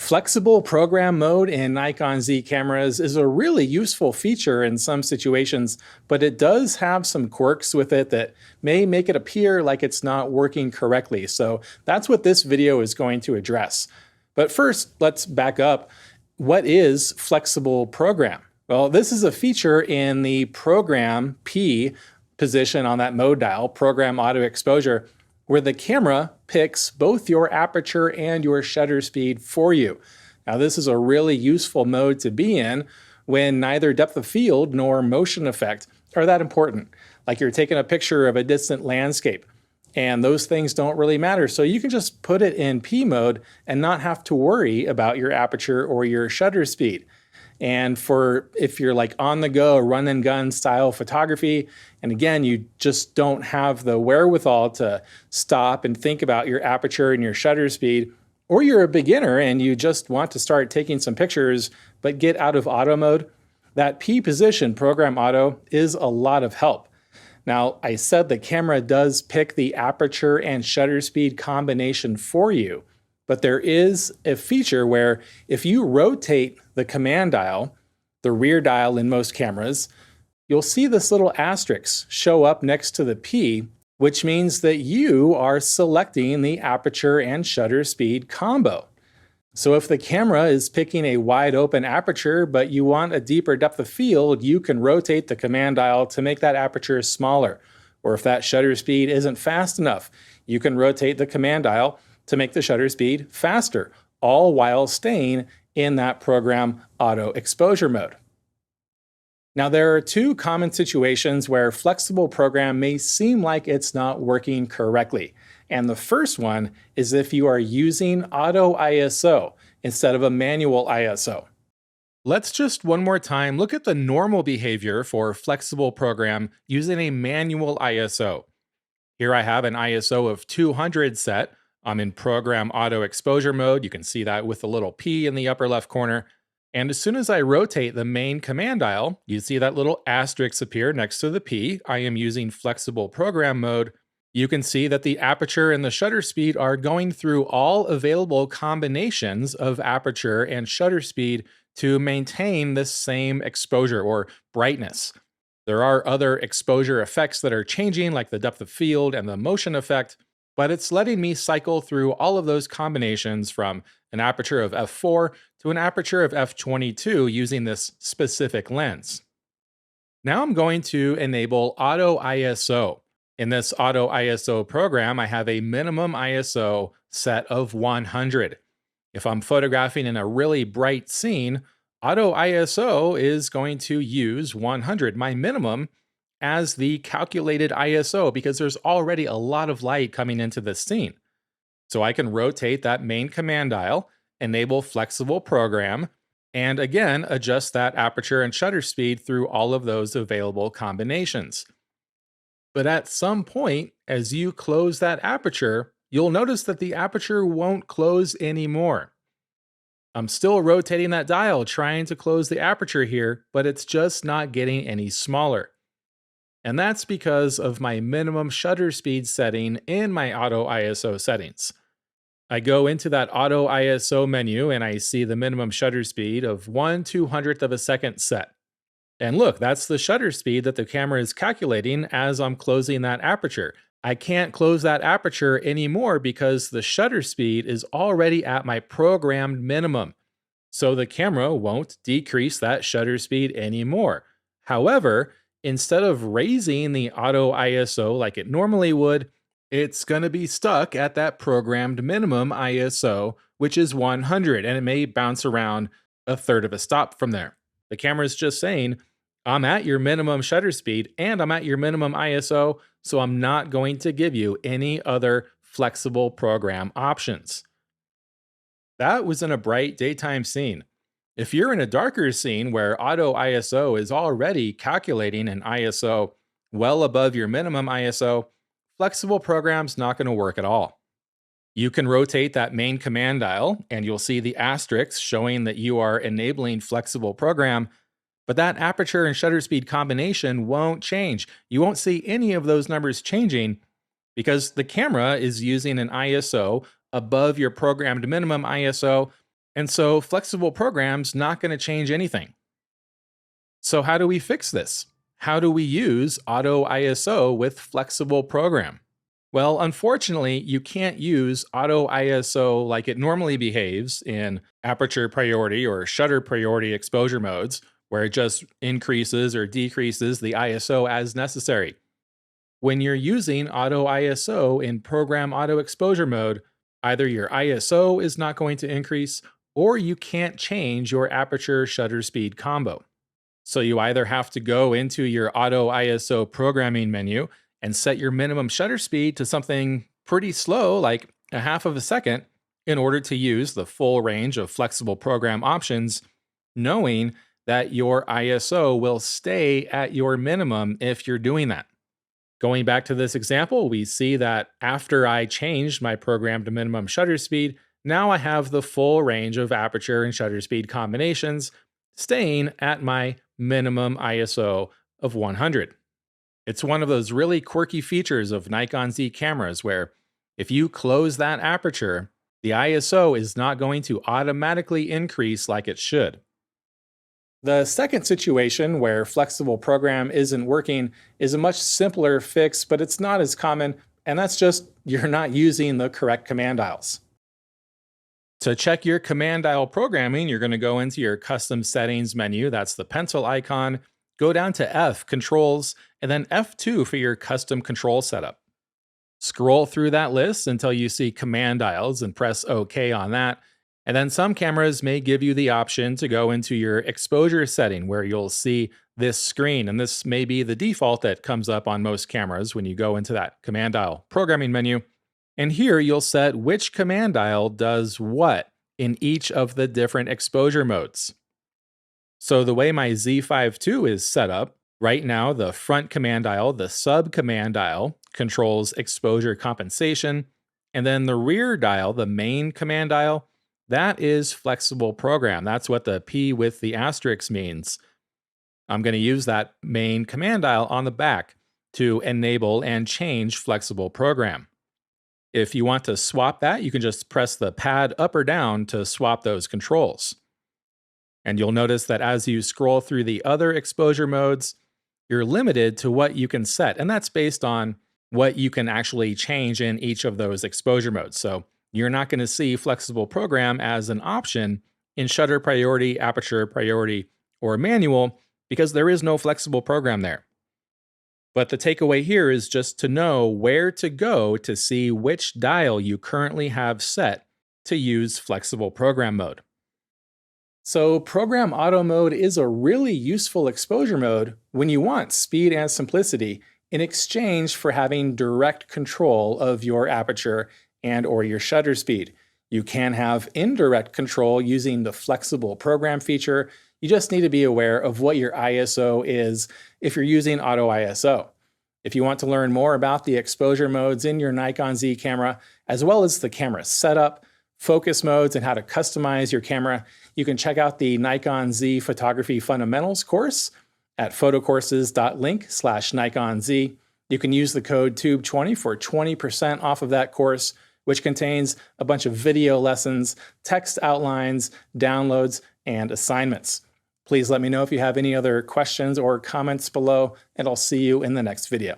Flexible program mode in Nikon Z cameras is a really useful feature in some situations, but it does have some quirks with it that may make it appear like it's not working correctly. So that's what this video is going to address. But first, let's back up. What is flexible program? Well, this is a feature in the program P position on that mode dial, program auto exposure, where the camera picks both your aperture and your shutter speed for you. Now, this is a really useful mode to be in when neither depth of field nor motion effect are that important. Like you're taking a picture of a distant landscape, and those things don't really matter. So you can just put it in P mode and not have to worry about your aperture or your shutter speed. And for if you're like on the go, run and gun style photography, and again, you just don't have the wherewithal to stop and think about your aperture and your shutter speed, or you're a beginner and you just want to start taking some pictures but get out of auto mode, that P position, program auto, is a lot of help. Now, I said the camera does pick the aperture and shutter speed combination for you, but there is a feature where if you rotate the command dial, the rear dial in most cameras, you'll see this little asterisk show up next to the P, which means that you are selecting the aperture and shutter speed combo. So if the camera is picking a wide open aperture, but you want a deeper depth of field, you can rotate the command dial to make that aperture smaller. Or if that shutter speed isn't fast enough, you can rotate the command dial to make the shutter speed faster, all while staying in that program auto exposure mode. Now, there are two common situations where flexible program may seem like it's not working correctly. And the first one is if you are using auto ISO instead of a manual ISO. Let's just one more time look at the normal behavior for flexible program using a manual ISO. Here I have an ISO of 200 set. I'm in program auto exposure mode. You can see that with the little P in the upper left corner. And as soon as I rotate the main command dial, you see that little asterisk appear next to the P. I am using flexible program mode. You can see that the aperture and the shutter speed are going through all available combinations of aperture and shutter speed to maintain this same exposure or brightness. There are other exposure effects that are changing, like the depth of field and the motion effect, but it's letting me cycle through all of those combinations from an aperture of f4 to an aperture of f22 using this specific lens. Now I'm going to enable Auto ISO. In this Auto ISO program, I have a minimum ISO set of 100. If I'm photographing in a really bright scene, Auto ISO is going to use 100, my minimum, as the calculated ISO because there's already a lot of light coming into this scene. So I can rotate that main command dial, enable flexible program, and again, adjust that aperture and shutter speed through all of those available combinations. But at some point, as you close that aperture, you'll notice that the aperture won't close anymore. I'm still rotating that dial, trying to close the aperture here, but it's just not getting any smaller. And that's because of my minimum shutter speed setting in my Auto ISO settings. I go into that Auto ISO menu and I see the minimum shutter speed of 1/200th of a second set. And look, that's the shutter speed that the camera is calculating as I'm closing that aperture. I can't close that aperture anymore because the shutter speed is already at my programmed minimum. So the camera won't decrease that shutter speed anymore. However, instead of raising the Auto ISO like it normally would, it's going to be stuck at that programmed minimum ISO, which is 100, and it may bounce around a third of a stop from there. The camera's just saying, I'm at your minimum shutter speed and I'm at your minimum ISO, so I'm not going to give you any other flexible program options. That was in a bright daytime scene. If you're in a darker scene where Auto ISO is already calculating an ISO well above your minimum ISO, flexible program's not going to work at all. You can rotate that main command dial and you'll see the asterisk showing that you are enabling flexible program, but that aperture and shutter speed combination won't change. You won't see any of those numbers changing because the camera is using an ISO above your programmed minimum ISO, And so flexible program's not going to change anything. So how do we fix this? How do we use auto ISO with flexible program? Well, unfortunately, you can't use auto ISO like it normally behaves in aperture priority or shutter priority exposure modes, where it just increases or decreases the ISO as necessary. When you're using auto ISO in program auto exposure mode, either your ISO is not going to increase or you can't change your aperture shutter speed combo. So you either have to go into your auto ISO programming menu and set your minimum shutter speed to something pretty slow, like a half of a second, in order to use the full range of flexible program options, knowing that your ISO will stay at your minimum if you're doing that. Going back to this example, we see that after I changed my program to minimum shutter speed, now I have the full range of aperture and shutter speed combinations staying at my minimum ISO of 100. It's one of those really quirky features of Nikon Z cameras where if you close that aperture, the ISO is not going to automatically increase like it should. The second situation where flexible program isn't working is a much simpler fix, but it's not as common, and that's just you're not using the correct command dials. To check your command dial programming, you're going to go into your custom settings menu. That's the pencil icon. Go down to F, controls, and then F2 for your custom control setup. Scroll through that list until you see command dials and press OK on that. And then some cameras may give you the option to go into your exposure setting where you'll see this screen. And this may be the default that comes up on most cameras when you go into that command dial programming menu. And here you'll set which command dial does what in each of the different exposure modes. So the way my Z5 II is set up, right now the front command dial, the sub command dial, controls exposure compensation. And then the rear dial, the main command dial, that is flexible program. That's what the P with the asterisk means. I'm going to use that main command dial on the back to enable and change flexible program. If you want to swap that, you can just press the pad up or down to swap those controls. And you'll notice that as you scroll through the other exposure modes, you're limited to what you can set. And that's based on what you can actually change in each of those exposure modes. So you're not going to see flexible program as an option in shutter priority, aperture priority, or manual because there is no flexible program there. But the takeaway here is just to know where to go to see which dial you currently have set to use flexible program mode. So program auto mode is a really useful exposure mode when you want speed and simplicity in exchange for having direct control of your aperture and or your shutter speed. You can have indirect control using the flexible program feature. You just need to be aware of what your ISO is if you're using auto ISO. If you want to learn more about the exposure modes in your Nikon Z camera, as well as the camera setup, focus modes, and how to customize your camera, you can check out the Nikon Z Photography Fundamentals course at photocourses.link/NikonZ. You can use the code TUBE20 for 20% off of that course, which contains a bunch of video lessons, text outlines, downloads, and assignments. Please let me know if you have any other questions or comments below, and I'll see you in the next video.